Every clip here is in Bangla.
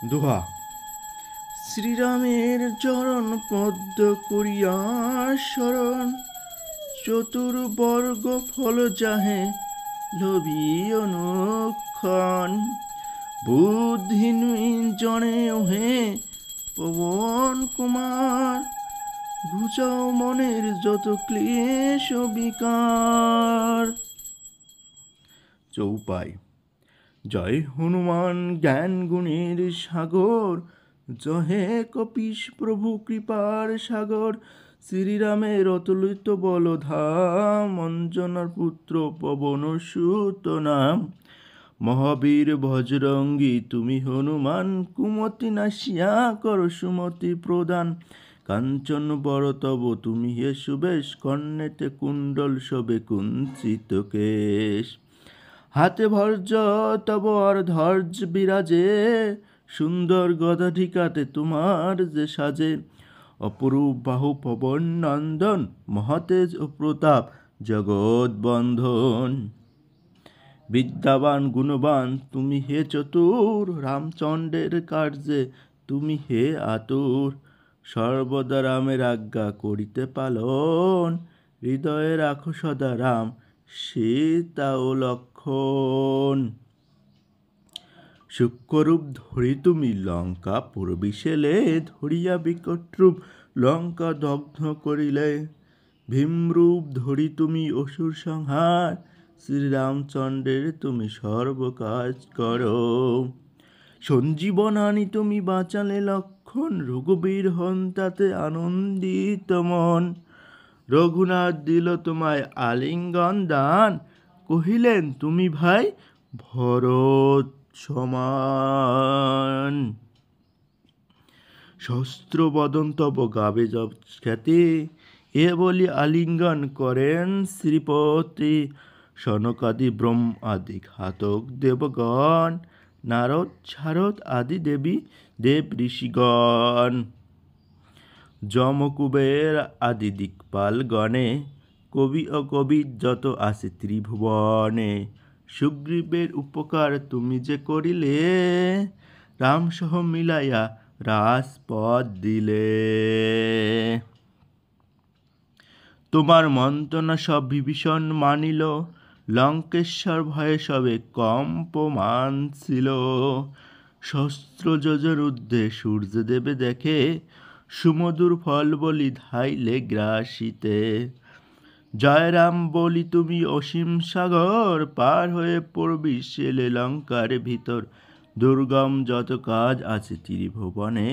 দোহা। শ্রীরামের চরণ পদ্ম করিয়া শরণ, চতুর্বর্গ ফল যাহে লোভী অনুক্ষণ। বুদ্ধিহীন জনে ওহে পবন কুমার, ঘুচাও মনের যত ক্লেশ বিকার। চৌপাই। জয় হনুমান জ্ঞান গুণের সাগর, জহে কপিশ প্রভু কৃপার সাগর। শ্রীরামের অতুলিত বলধাম, অঞ্জনার পুত্র পবন সুত নাম। মহাবীর বজরঙ্গী তুমি হনুমান, কুমতি নাশিয়া কর সুমতি প্রদান। কাঞ্চন বড় তব তুমি হে সুবেশ, কর্ণেতে কুণ্ডল শোভে কুঞ্চিত কেশ। হাতে ভর্জ তব আর ধর্জ বিরাজে, সুন্দর গদা ঠিকাতে তোমার যে সাজে। অপরূপ বাহু পবন নন্দন, মহাতেজ ও প্রতাপ জগৎ বন্ধন। বিদ্যাবান গুণবান তুমি হে চতুর, রামচন্দ্রের কার্যে তুমি হে আতুর। সর্বদা রামের আজ্ঞা করিতে পালন, হৃদয়ে রাখো সদা রাম সীতা ও লক্ষণ। সূক্ষ্মরূপ ধরি তুমি লঙ্কা পুরবিশেলে, ধরিয়া বিকট রূপ লঙ্কা দগ্ধ করিলে। ভীমরূপ ধরি তুমি অসুর সংহার, শ্রীরামচন্দ্রের তুমি সর্বকাজ করো। সঞ্জীবন আনি তুমি বাঁচালে লক্ষণ, রঘুবীর হন তাতে আনন্দিত মন। রঘুনাথ দিল তোমায় আলিঙ্গন দান, কহিলেন তুমি ভাই ভরত সমান। শস্ত্র বদন তব গাবে জব খ্যাতি, এ বলি আলিঙ্গন করেন শ্রীপতি। সনকাদি ব্রহ্মাদি ঘাতক দেবগণ, নারদ শারদ আদি দেবী দেব ঋষিগণ। যমকুবের আদি দিকপাল গণে, কবি ও কবি যত আছে ত্রিভুবনে। সুগ্রীবের উপকার তুমি যে করিলে, রামসহ মিলাইয়া রাজপদ দিলে। তোমার মন্ত্রণা সব বিভীষণ মানিল, লঙ্কেশ্বর ভয়ে সবে কম্পমান ছিল। সহস্র যোজন ঊর্ধ্বে সূর্য দেবে দেখে, সুমধুর ফল বলি ধাইলে গ্রাসিতে। জয় রাম বলি তুমি অসীম সাগর, পার হয়ে পড়বি সেলে লঙ্কার ভিতর। দুর্গম যত কাজ আছে ত্রিভুবনে,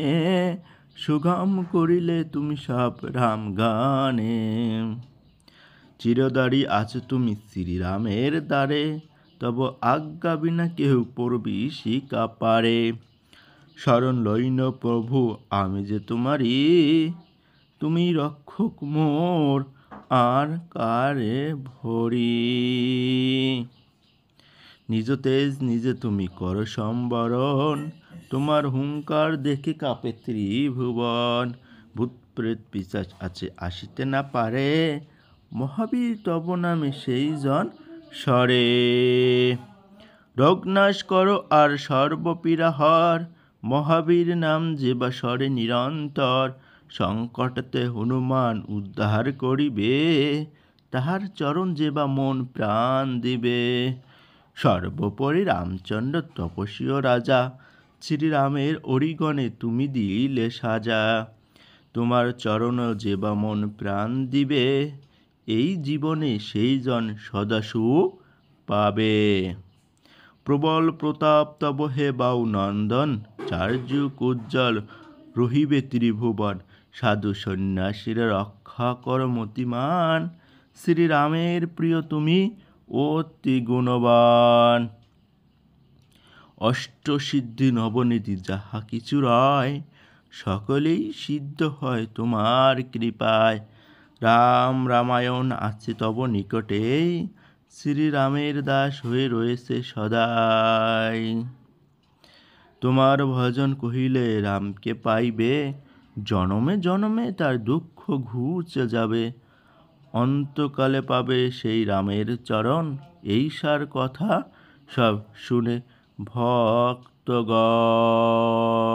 সুগম করিলে তুমি সব রাম গানে। চিরদারি আছো তুমি শ্রীরামের দ্বারে, তব আজ্ঞা বিনা কেহ পড়বি শিকা পারে। শরণ লইন প্রভু আমি যে তোমারি, তুমি রক্ষক মোর আর কারে ভরি। নিজ তেজ নিজে তুমি কর সম্বরণ, তোমার হুঙ্কার দেখে কাঁপে ত্রিভুবন। ভূত প্রেত পিশাচ আছে আসিতে না পারে, মহাবীর তব নামে সেই জন সরে। রোগনাশ করো আর সর্বপীড়া হর, মহাবীর নাম যে বা সরে নিরন্তর। সংকটতে হনুমান উদ্ধার করিবে, তাহার চরণ যে বা মন প্রাণ দিবে। সর্বোপরি রামচন্দ্র তপস্বী ও রাজা, শ্রীরামের অরিগণে তুমি দিলে সাজা। তোমার চরণ যে বা মন প্রাণ দিবে, এই জীবনে সেই জন সদা সুখ পাবে। প্রবল প্রতাপ তব হে বাউ নন্দন, চার যুগ উজ্জ্বল রহিবে ত্রিভুবন। সাধু সন্ন্যাসীরা রক্ষা কর মতিমান, শ্রীরামের প্রিয় তুমি অতি গুণবান। অষ্টসিদ্ধি নবনীতি যাহা কিছু রয়, সকলেই সিদ্ধ হয় তোমার কৃপায়। রাম রামায়ণ আছে তব নিকটেই, শ্রীরামের দাস হয়ে রয়েছে সদাই। তোমার ভজন কহিলে রামকে পাইবে, জনমে জনমে তার দুঃখ ঘুচে যাবে। অন্তকালে পাবে সেই রামের চরণ, এই সার কথা সব শুনে ভক্ত ভক্তগণ।